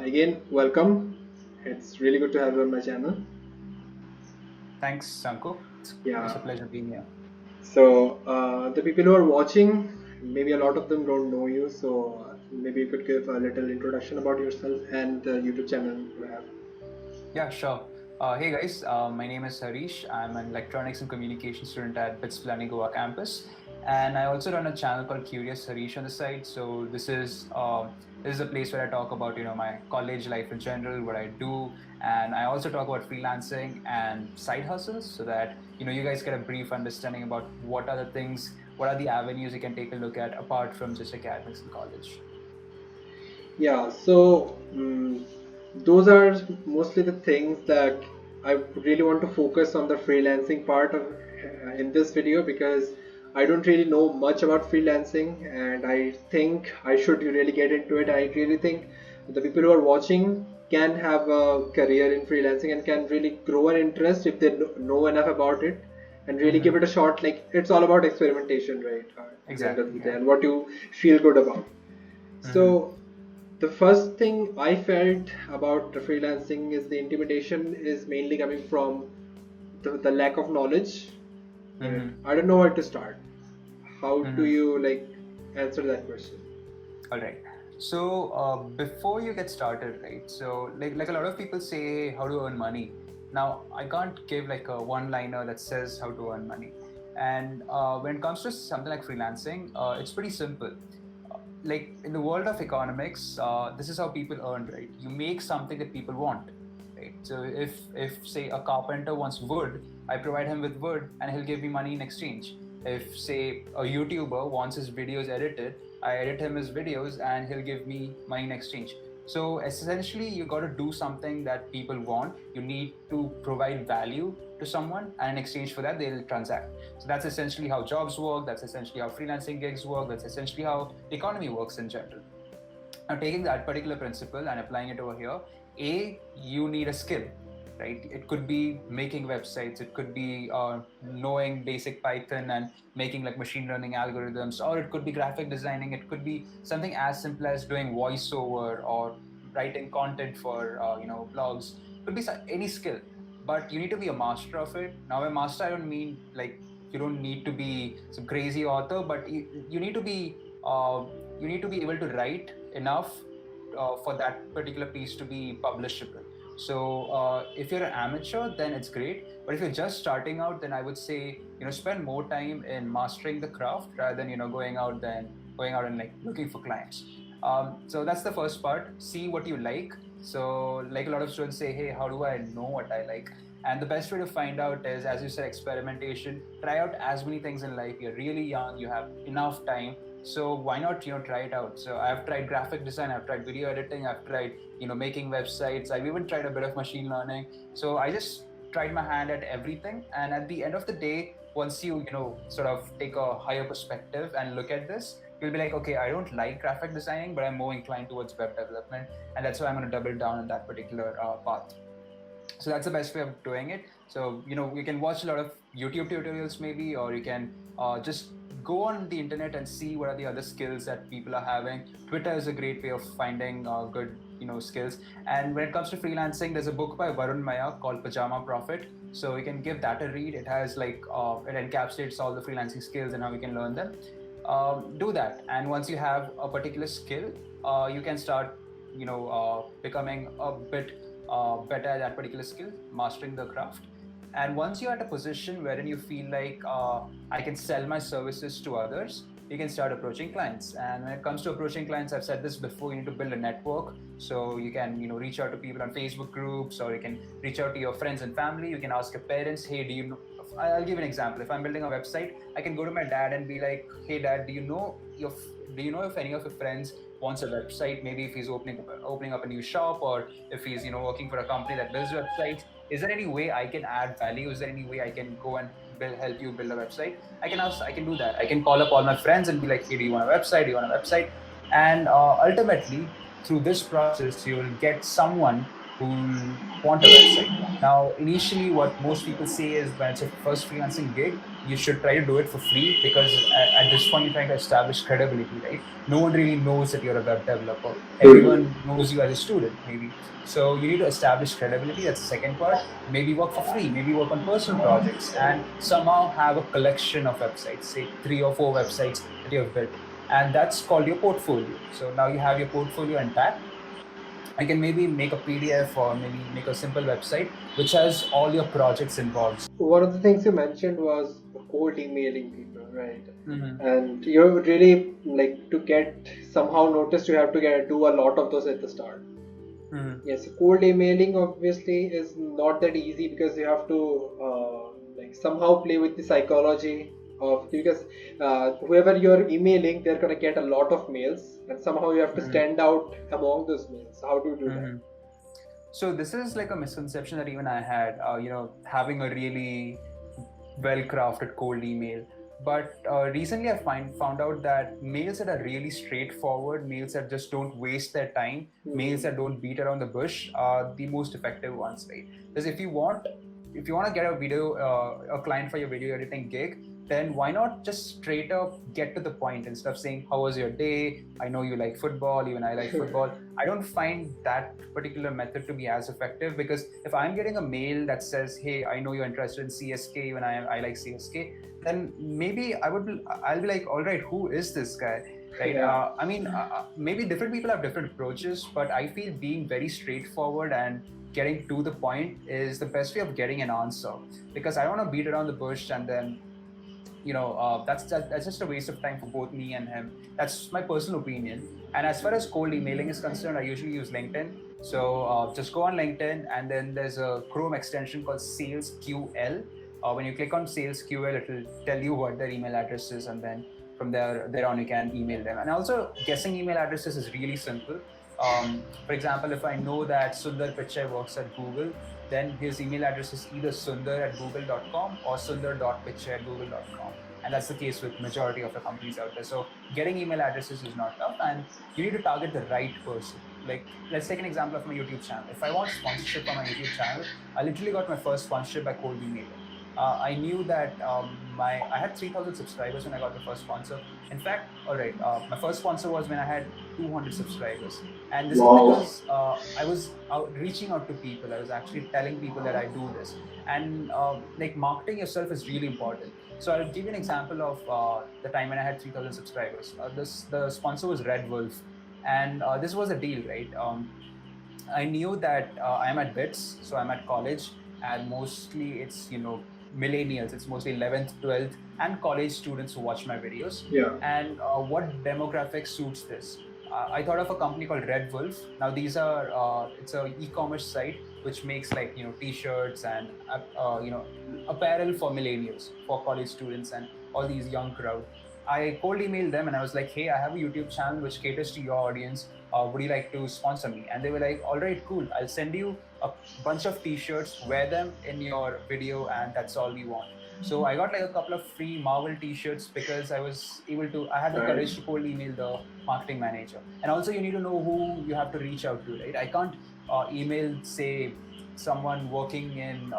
Again, welcome. It's really good to have you on my channel. Thanks, Sankho. It's Yeah. a pleasure being here. The people who are watching, maybe a lot of them don't know you. Maybe you could give a little introduction about yourself and the YouTube channel you have. Yeah, sure. Hey guys, my name is Harish. I'm an electronics and communication student at Pilani Goa campus, and I also run a channel called Curious Harish on the side. So this is a place where I talk about my college life in general, what I do, and I also talk about freelancing and side hustles, so that you guys get a brief understanding about what are the things, what are the avenues you can take a look at apart from just academics in college. Yeah, those are mostly the things that I really want to focus on the freelancing part of in this video because I don't really know much about freelancing and I think I should really get into it. I really think the people who are watching can have a career in freelancing and can really grow an interest if they know enough about it and really give it a shot. Like it's all about experimentation, right? At the end of Exactly. the day, Yeah. and what you feel good about. Mm-hmm. So the first thing I felt about the freelancing is the intimidation is mainly coming from the lack of knowledge. But Mm-hmm. I don't know where to start. How do Mm-hmm. you answer that question? All right. So before you get started, right? So like a lot of people say how to earn money. Now I can't give like a one-liner that says how to earn money. And when it comes to something like freelancing, it's pretty simple. Like in the world of economics, this is how people earn, right? You make something that people want, right? So if say a carpenter wants wood, I provide him with wood and he'll give me money in exchange. If say a YouTuber wants his videos edited, I edit him his videos and he'll give me money in exchange. So essentially, you got to do something that people want. You need to provide value to someone, and in exchange for that, they'll transact. So that's essentially how jobs work. That's essentially how freelancing gigs work. That's essentially how the economy works in general. Now, taking that particular principle and applying it over here, you need a skill, right? It could be making websites, it could be knowing basic Python and making like machine learning algorithms, or it could be graphic designing, it could be something as simple as doing voiceover or writing content for blogs. It could be any skill, but you need to be a master of it. Now, by master, I don't mean like you don't need to be some crazy author, but you need to be uh, you need to be able to write enough for that particular piece to be publishable. So if you're an amateur, then it's great. But if you're just starting out, then I would say spend more time in mastering the craft rather than going out and like looking for clients. So that's the first part. See what you like. So like a lot of students say, hey, how do I know what I like? And the best way to find out is, as you said, experimentation. Try out as many things in life. You're really young. You have enough time, so why not try it out? So I've tried graphic design, I've tried video editing, I've tried making websites, I've even tried a bit of machine learning. So I just tried my hand at everything, and at the end of the day, once you sort of take a higher perspective and look at this, you'll be like, okay, I don't like graphic designing, but I'm more inclined towards web development, and that's why I'm going to double down on that particular path. So that's the best way of doing it. So you can watch a lot of YouTube tutorials maybe, or you can just go on the internet and see what are the other skills that people are having. Twitter is a great way of finding good skills. And when it comes to freelancing, there's a book by Varun Maya called Pajama Profit, so you can give that a read. It has it encapsulates all the freelancing skills and how you can learn them. Do that, and once you have a particular skill, you can start becoming a bit better at that particular skill, mastering the craft. And once you're at a position wherein you feel like I can sell my services to others, you can start approaching clients. And when it comes to approaching clients, I've said this before, you need to build a network. So you can reach out to people on Facebook groups, or you can reach out to your friends and family. You can ask your parents, hey, do you know? I'll give an example. If I'm building a website, I can go to my dad and be like, hey dad, do you know if any of your friends wants a website? Maybe if he's opening up a new shop, or if he's working for a company that builds websites, is there any way I can add value? Is there any way I can go and help you build a website? I can do that. I can call up all my friends and be like, hey, do you want a website? Do you want a website? And ultimately, through this process, you will get someone who want a website. Now, initially, what most people say is when it's a first freelancing gig, you should try to do it for free because at this point you're trying to establish credibility, right? No one really knows that you're a web developer. Everyone knows you as a student, maybe. So you need to establish credibility. That's the second part. Maybe work for free. Maybe work on personal projects and somehow have a collection of websites, say 3 or 4 websites that you have built, and that's called your portfolio. So now you have your portfolio intact. I can maybe make a PDF or maybe make a simple website which has all your projects involved. One of the things you mentioned was cold emailing people, right? Mm-hmm. And you really like to get somehow noticed. You have to get do a lot of those at the start. Mm-hmm. Yes, cold emailing obviously is not that easy because you have to like somehow play with the psychology of, because whoever you're emailing, they're gonna get a lot of mails, and somehow you have to Mm-hmm. stand out among those mails. How do you do that? Mm-hmm. So this is like a misconception that even I had, having a really well-crafted cold email. But recently I found out that mails that are really straightforward, mails that just don't waste their time, mails that don't beat around the bush are the most effective ones, right? Because if you want to get a client for your video editing gig, then why not just straight up get to the point instead of saying, how was your day? I know you like football, even I like football. I don't find that particular method to be as effective because if I'm getting a mail that says, "Hey, I know you're interested in CSK when I like CSK," then maybe I'll be like, "All right, who is this guy?" Right? Yeah. Maybe different people have different approaches, but I feel being very straightforward and getting to the point is the best way of getting an answer because I don't want to beat around the bush and then that's just a waste of time for both me and him. That's my personal opinion. And as far as cold emailing is concerned, I usually use LinkedIn. So just go on LinkedIn, and then there's a Chrome extension called SalesQL. When you click on SalesQL, it will tell you what their email address is, and then from there on you can email them. And also, guessing email addresses is really simple. For example, if I know that Sundar Pichai works at Google, then his email address is either sundar@google.com or sundar.pichai at google.com. And that's the case with majority of the companies out there. So getting email addresses is not tough, and you need to target the right person. Like, let's take an example of my YouTube channel. If I want sponsorship on my YouTube channel, I literally got my first sponsorship by cold emailing. I knew that I had 3,000 subscribers when I got the first sponsor. In fact, all right, my first sponsor was when I had 200 subscribers, and this is Wow. because I was reaching out to people. I was actually telling people that I do this, and like marketing yourself is really important. So I'll give you an example of the time when I had 3,000 subscribers. The sponsor was Red Wolf, and this was a deal, right? I knew that I'm at BITS, so I'm at college, and mostly it's millennials. It's mostly 11th, 12th, and college students who watch my videos. Yeah. And what demographic suits this? I thought of a company called Red Wolf. Now these are it's a e-commerce site which makes like t-shirts and apparel for millennials, for college students, and all these young crowd. I cold emailed them and I was like, hey, I have a YouTube channel which caters to your audience. Would you like to sponsor me? And they were like, all right, cool. I'll send you a bunch of t-shirts, wear them in your video, and that's all we want. So I got like a couple of free Marvel t-shirts because I had the courage Nice. to cold email the marketing manager. And also you need to know who you have to reach out to, right? I can't email, say, someone working in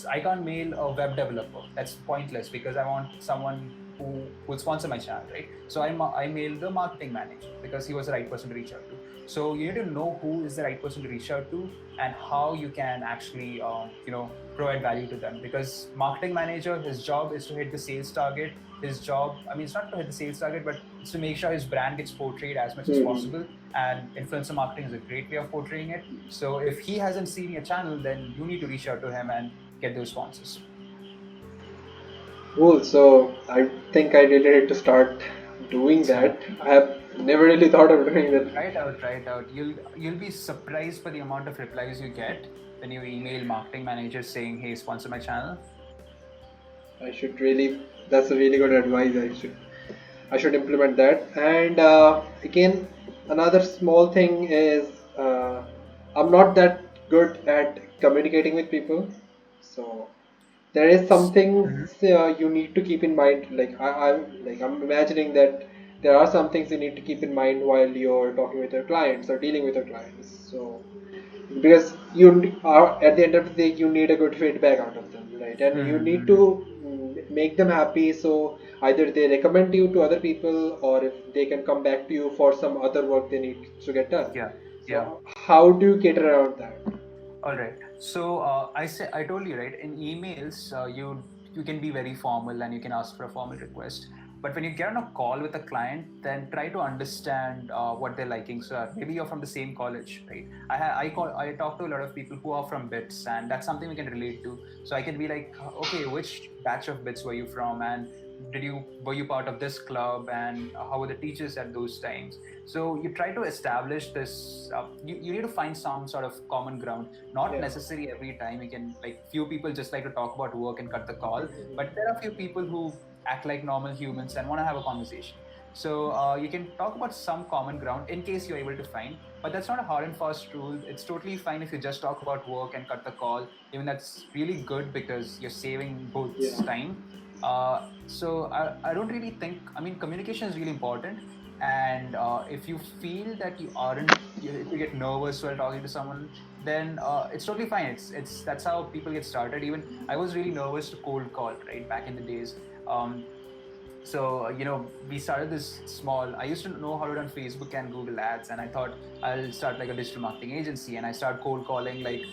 I can't mail a web developer. That's pointless because I want someone who will sponsor my channel, right? So I mailed the marketing manager because he was the right person to reach out to. So you need to know who is the right person to reach out to and how you can actually provide value to them, because marketing manager, his job is to hit the sales target. His job, I mean, it's not to hit the sales target, but it's to make sure his brand gets portrayed as much as possible, and influencer marketing is a great way of portraying it. So if he hasn't seen your channel, then you need to reach out to him and get those sponsors. Cool. So I think I really need to start doing So that. I have never really thought of doing that. try it out. You'll be surprised by the amount of replies you get when you email marketing managers saying, "Hey, sponsor my channel." I should really. That's a really good advice. I should implement that. And again, another small thing is I'm not that good at communicating with people. So there is something Mhm. you need to keep in mind. Like I'm imagining that there are some things you need to keep in mind while you're talking with your clients or dealing with your clients. So because you are at the end of the day, you need a good feedback out of them, right? And you need to Mm-hmm. make them happy, so either they recommend you to other people, or if they can come back to you for some other work they need to get done. Yeah, yeah. So how do you cater around that? All right. So I told you right in emails you can be very formal and you can ask for a formal request. But when you get on a call with a client, then try to understand what their likings are. Maybe you're from the same college, right? I talk to a lot of people who are from bits, and that's something we can relate to. So I can be like, okay, which batch of bits were you from, and were you part of this club, and how were the teachers at those times? So you try to establish this. You need to find some sort of common ground. Not Yeah. necessary every time. You can like few people just like to talk about work and cut the call, but there are few people who act like normal humans and want to have a conversation. So you can talk about some common ground in case you're able to find. But that's not a hard and fast rule. It's totally fine if you just talk about work and cut the call. Even that's really good because you're saving both Yeah. time. So I don't really think. I mean, communication is really important, and if you feel that you aren't, if you get nervous while talking to someone, then it's totally fine. It's that's how people get started. Even I was really nervous to cold call right back in the days. Um, so we started this small. I used to know how to run Facebook and Google Ads, and I thought I'll start like a digital marketing agency, and I started cold calling like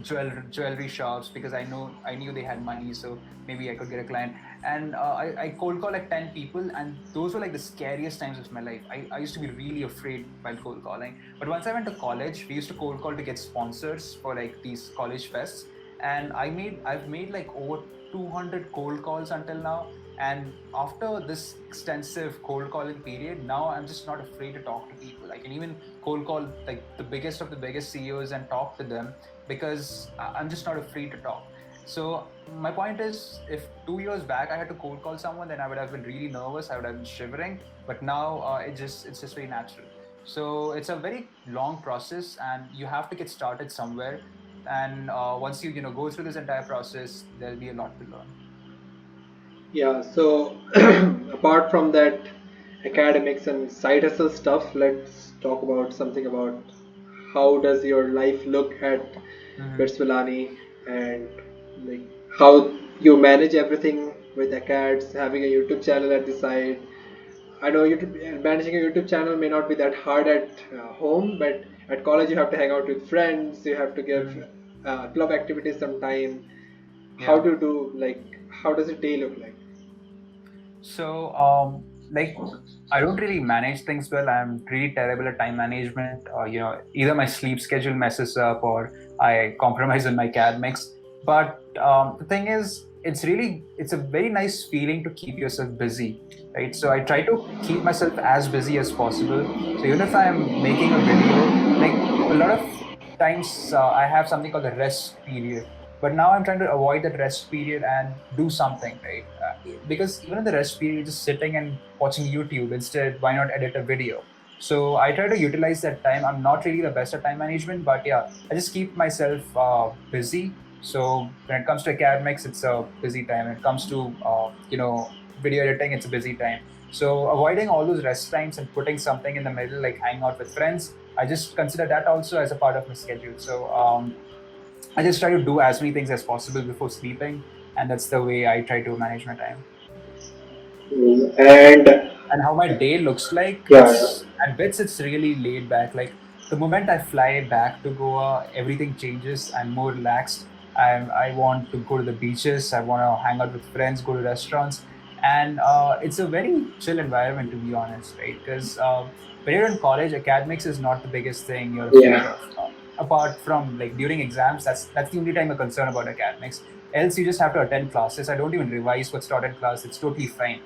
jewelry shops because I knew they had money, so maybe I could get a client. And I cold call like 10 people, and those were like the scariest times of my life. I used to be really afraid while cold calling. But once I went to college, we used to cold call to get sponsors for like these college fests, and I've made like over 200 cold calls until now. And after this extensive cold calling period, now I'm just not afraid to talk to people. I can even cold call like the biggest of the biggest CEOs and talk to them because I'm just not afraid to talk. So my point is, if 2 years back I had to cold call someone, then I would have been really nervous. I would have been shivering. But now it's just very natural. So it's a very long process, and you have to get started somewhere. And once you go through this entire process, there'll be a lot to learn. Yeah, so apart from that academics and side hustle stuff, let's talk about something about how does your life look at Mm-hmm. Pilani, and like how you manage everything with acads, having a YouTube channel at the side. I know YouTube, managing a YouTube channel may not be that hard at home, but at college you have to hang out with friends, you have to give Mm-hmm. club activities some time. How Yeah. do you do, like, how does a day look like? So, like, I don't really manage things well. I'm really terrible at time management. Either my sleep schedule messes up or I compromise on my academics. But the thing is, it's a very nice feeling to keep yourself busy, right? So I try to keep myself as busy as possible. So even if I'm making a video, like a lot of times, I have something called a rest period. But now I'm trying to avoid that rest period and do something, right? Because even in the rest period, you're just sitting and watching YouTube. Instead, why not edit a video? So I try to utilize that time. I'm not really the best at time management, but yeah, I just keep myself busy. So when it comes to academics, it's a busy time. When it comes to video editing, it's a busy time. So avoiding all those rest times and putting something in the middle, like hanging out with friends, I just consider that also as a part of my schedule. So I just try to do as many things as possible before sleeping, and that's the way I try to manage my time. And And how my day looks like, yeah, it's at bits, it's really laid back. Like the moment I fly back to Goa, everything changes. I'm more relaxed. I want to go to the beaches. I want to hang out with friends, go to restaurants, and it's a very chill environment, to be honest, right? Because when you're in college, academics is not the biggest thing you're afraid yeah, of. Apart from like during exams, that's the only time you're concerned about academics. Else, you just have to attend classes. I don't even revise what's taught in class. It's totally fine.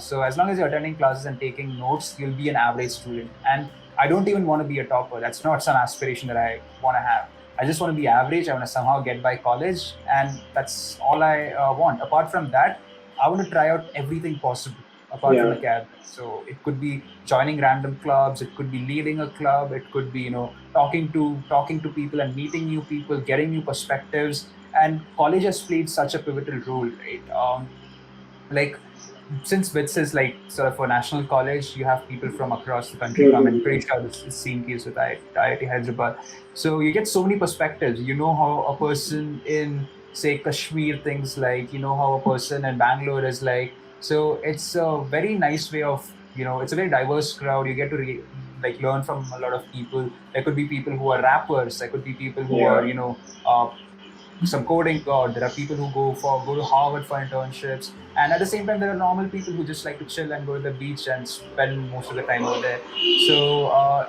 So as long as you're attending classes and taking notes, you'll be an average student. And I don't even want to be a topper. That's not some aspiration that I want to have. I just want to be average. I want to somehow get by college, and that's all I want. Apart from that, I want to try out everything possible apart from yeah. academics. So it could be joining random clubs. It could be leading a club. It could be talking to people and meeting new people, getting new perspectives. And college has played such a pivotal role, right? Like since BITS is like sort of a national college, you have people from across the country come in. Pretty sure this is same case with IIT Hyderabad. So you get so many perspectives. You know how a person in say Kashmir thinks like, you know how a person in Bangalore is like. So it's a very nice way of, it's a very diverse crowd. You get to like learn from a lot of people. There could be people who are rappers. There could be people who are, Yeah. some coding god. There are people who go to Harvard for internships, and at the same time, there are normal people who just like to chill and go to the beach and spend most of the time over there. So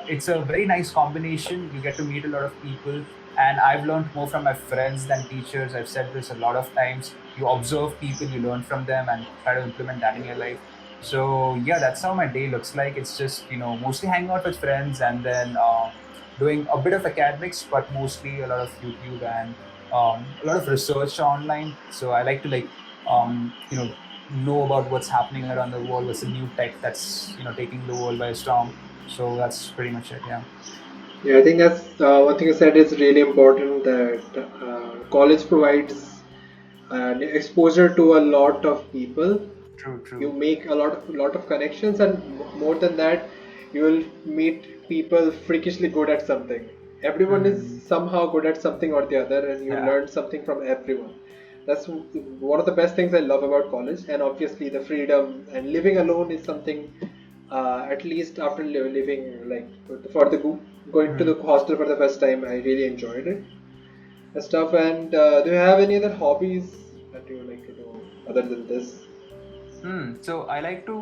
it's a very nice combination. You get to meet a lot of people, and I've learned more from my friends than teachers. I've said this a lot of times. You observe people, you learn from them, and try to implement that in your life. So yeah, that's how my day looks like. It's just mostly hanging out with friends, and then doing a bit of academics, but mostly a lot of YouTube and a lot of research online. So I like to like know about what's happening around the world, what's the new tech that's taking the world by storm. So that's pretty much it. Yeah. Yeah, I think that's one thing you said is really important, that college provides exposure to a lot of people. True. You True. make a lot of connections, and more than that, you will meet people freakishly good at something. Everyone is Hmm. somehow good at something or the other, and you Yeah. learn something from everyone. That's one of the best things I love about college. And obviously the freedom and living alone is something, at least after living like for the going to Hmm. the hostel for the first time, I really enjoyed it and stuff. And do you have any other hobbies that you like to do other than this? So I like to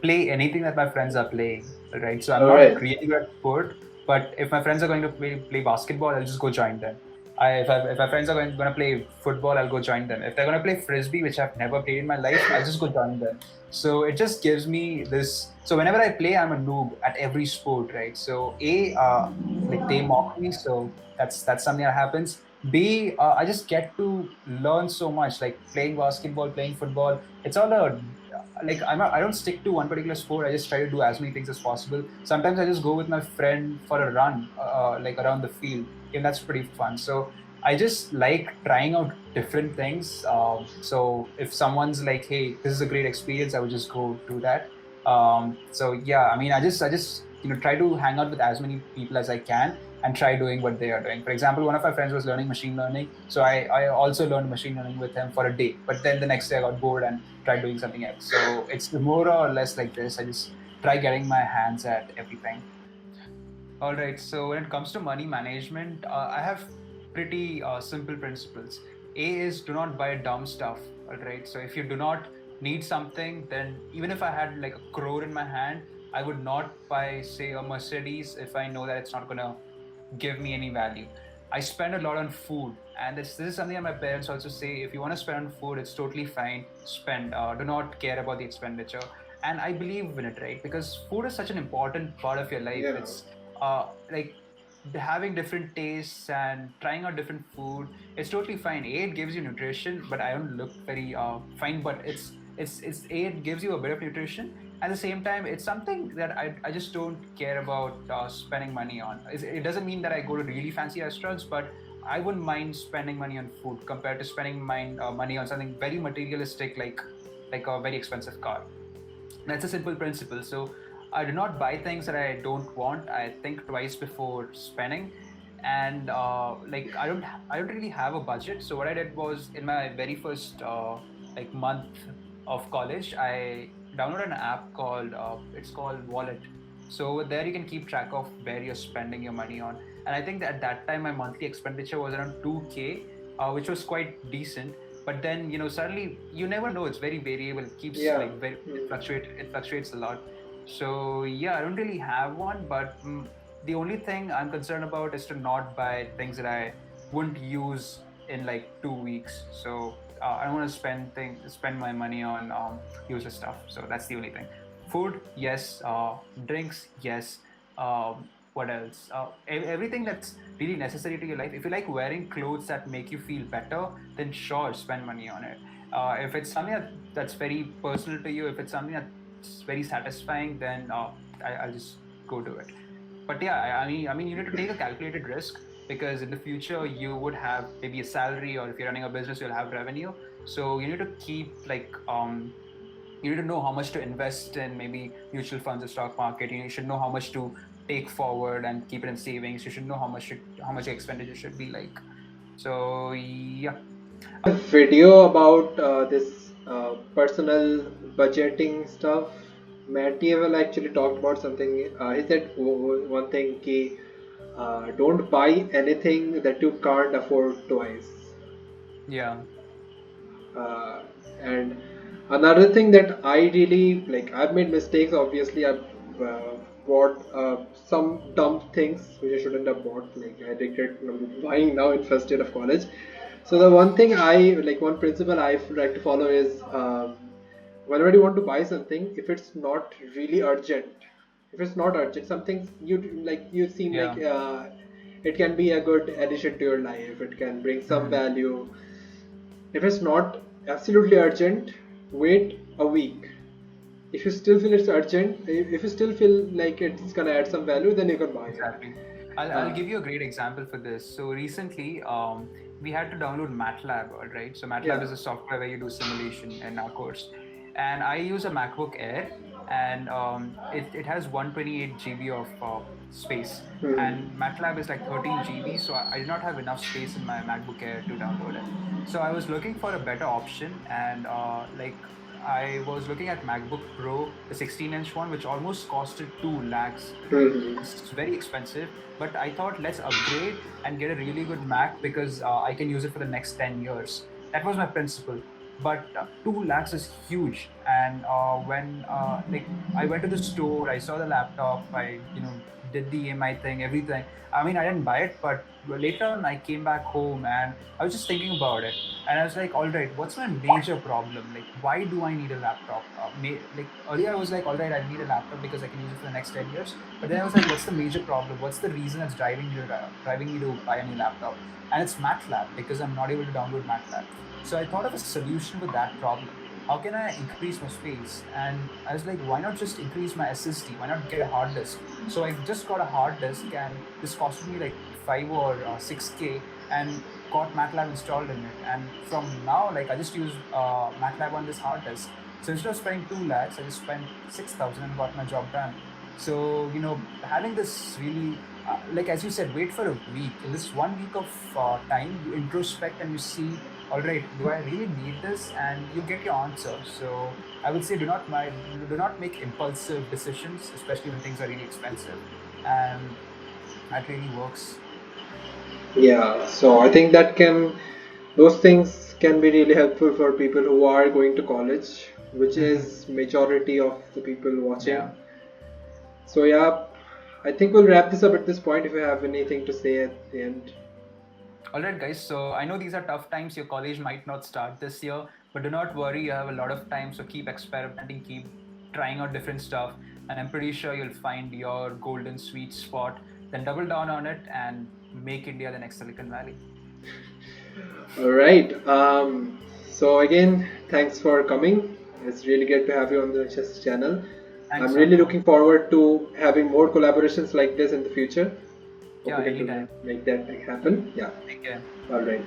play anything that my friends are playing, right? So I'm All not right. really good at sport, but if my friends are going to play basketball, I'll just go join them. If my friends are going to play football, I'll go join them. If they're going to play frisbee, which I've never played in my life, I'll just go join them. So it just gives me this. So whenever I play, I'm a noob at every sport, right? So like they mock me, so that's something that happens. B, I just get to learn so much, like playing basketball, playing football. It's all a like I don't stick to one particular sport. I just try to do as many things as possible. Sometimes I just go with my friend for a run, like around the field, and that's pretty fun. So I just like trying out different things. So if someone's like, "Hey, this is a great experience," I would just go do that. So yeah, I mean, I just try to hang out with as many people as I can and try doing what they are doing. For example, one of my friends was learning machine learning, so I also learned machine learning with him for a day. But then the next day I got bored and try doing something else. So it's more or less like this. I just try getting my hands at everything. All right. So when it comes to money management, I have pretty simple principles. A is do not buy dumb stuff. All right. So if you do not need something, then even if I had like a crore in my hand, I would not buy, say, a Mercedes if I know that it's not gonna give me any value. I spend a lot on food, and this is something that my parents also say. If you want to spend on food, it's totally fine. Spend. Do not care about the expenditure, and I believe in it, right? Because food is such an important part of your life. Yeah. It's like having different tastes and trying out different food. It's totally fine. A, it gives you nutrition, but I don't look very fine. But it's A, it gives you a bit of nutrition. At the same time, it's something that I just don't care about spending money on. It doesn't mean that I go to really fancy restaurants, but I wouldn't mind spending money on food compared to spending money on something very materialistic like a very expensive car. That's a simple principle. So I do not buy things that I don't want. I think twice before spending, and like I don't really have a budget. So what I did was in my very first like month of college, I downloaded an app called it's called Wallet. So there you can keep track of where you're spending your money on. And I think that at that time my monthly expenditure was around 2K, which was quite decent. But then suddenly you never know, it's very variable, it keeps Yeah. like very Mm. it fluctuates a lot. So yeah, I don't really have one, but the only thing I'm concerned about is to not buy things that I wouldn't use in like 2 weeks. So I don't want to spend my money on useless stuff. So that's the only thing. Food, yes. Drinks, yes. What else? Everything that's really necessary to your life. If you like wearing clothes that make you feel better, then sure, spend money on it. If it's something that's very personal to you, if it's something that's very satisfying, then I'll just go do it. But yeah, I mean, you need to take a calculated risk because in the future you would have maybe a salary, or if you're running a business, you'll have revenue. So you need to keep like You need to know how much to invest in maybe mutual funds or stock market. You should know how much to take forward and keep it in savings. You should know how much expenditure should be like. So yeah. Video about this personal budgeting stuff. Matt Dievel actually talked about something. He said one thing: ki, don't buy anything that you can't afford twice. Yeah. Uh, and another thing that I really like, I've made mistakes. Obviously, I've bought some dumb things which I shouldn't have bought. Like I regret buying now in first year of college. So the one thing I like, one principle I like to follow is whenever you want to buy something, if it's not really urgent, if it's not urgent, something you like, you seem Yeah. like it can be a good addition to your life. It can bring some Mhm. value. If it's not absolutely urgent, wait a week. If you still feel it's urgent, if you still feel like it's gonna add some value, then you can buy it. Exactly. I'll Uh, give you a great example for this. So recently, we had to download Matlab, all right? So Matlab yeah. is a software where you do simulation in our course. And I use a MacBook Air, and it has 128 GB of space. Hmm. And Matlab is like 13 GB, so I did not have enough space in my MacBook Air to download it. So I was looking for a better option, and I was looking at MacBook Pro, the 16-inch one, which almost costed 2 lakhs. Hmm. It's very expensive, but I thought let's upgrade and get a really good Mac because I can use it for the next 10 years. That was my principle. But 2 lakhs is huge. And when like I went to the store, I saw the laptop, I did the EMI thing, everything. I mean, I didn't buy it, but later on I came back home and I was just thinking about it, and I was like, all right, what's my major problem? Like, why do I need a laptop? Like earlier I was like, all right, I need a laptop because I can use it for the next 10 years. But then I was like, what's the major problem? What's the reason that's driving me to buy a new laptop? And it's MATLAB, because I'm not able to download MATLAB. So I thought of a solution with that problem. How can I increase my space? And I was like, why not just increase my SSD? Why not get a hard disk? So I just got a hard disk, and this costed me like 5 or 6K, and got MATLAB installed in it. And from now, like I just use MATLAB on this hard disk. So instead of spending 2 lakhs, I just spent 6,000 and got my job done. So having this really, like as you said, wait for a week. In this 1 week of time, you introspect and you see, all right, do I really need this? And you get your answer. So I would say, do not make impulsive decisions, especially when things are really expensive, and that really works. Yeah. So I think those things can be really helpful for people who are going to college, which Mhm. is majority of the people Yeah. watching. So yeah, I think we'll wrap this up at this point. If you have anything to say at the end. All right, guys. So I know these are tough times. Your college might not start this year, but do not worry. You have a lot of time. So keep experimenting, keep trying out different stuff, and I'm pretty sure you'll find your golden sweet spot. Then double down on it and make India the next Silicon Valley. All right. So again, thanks for coming. It's really great to have you on the chess channel. I'm Thanks, really Sankho. looking forward to having more collaborations like this in the future. Hope Yeah, we get to anytime. make that happen. Yeah. Take care. All right.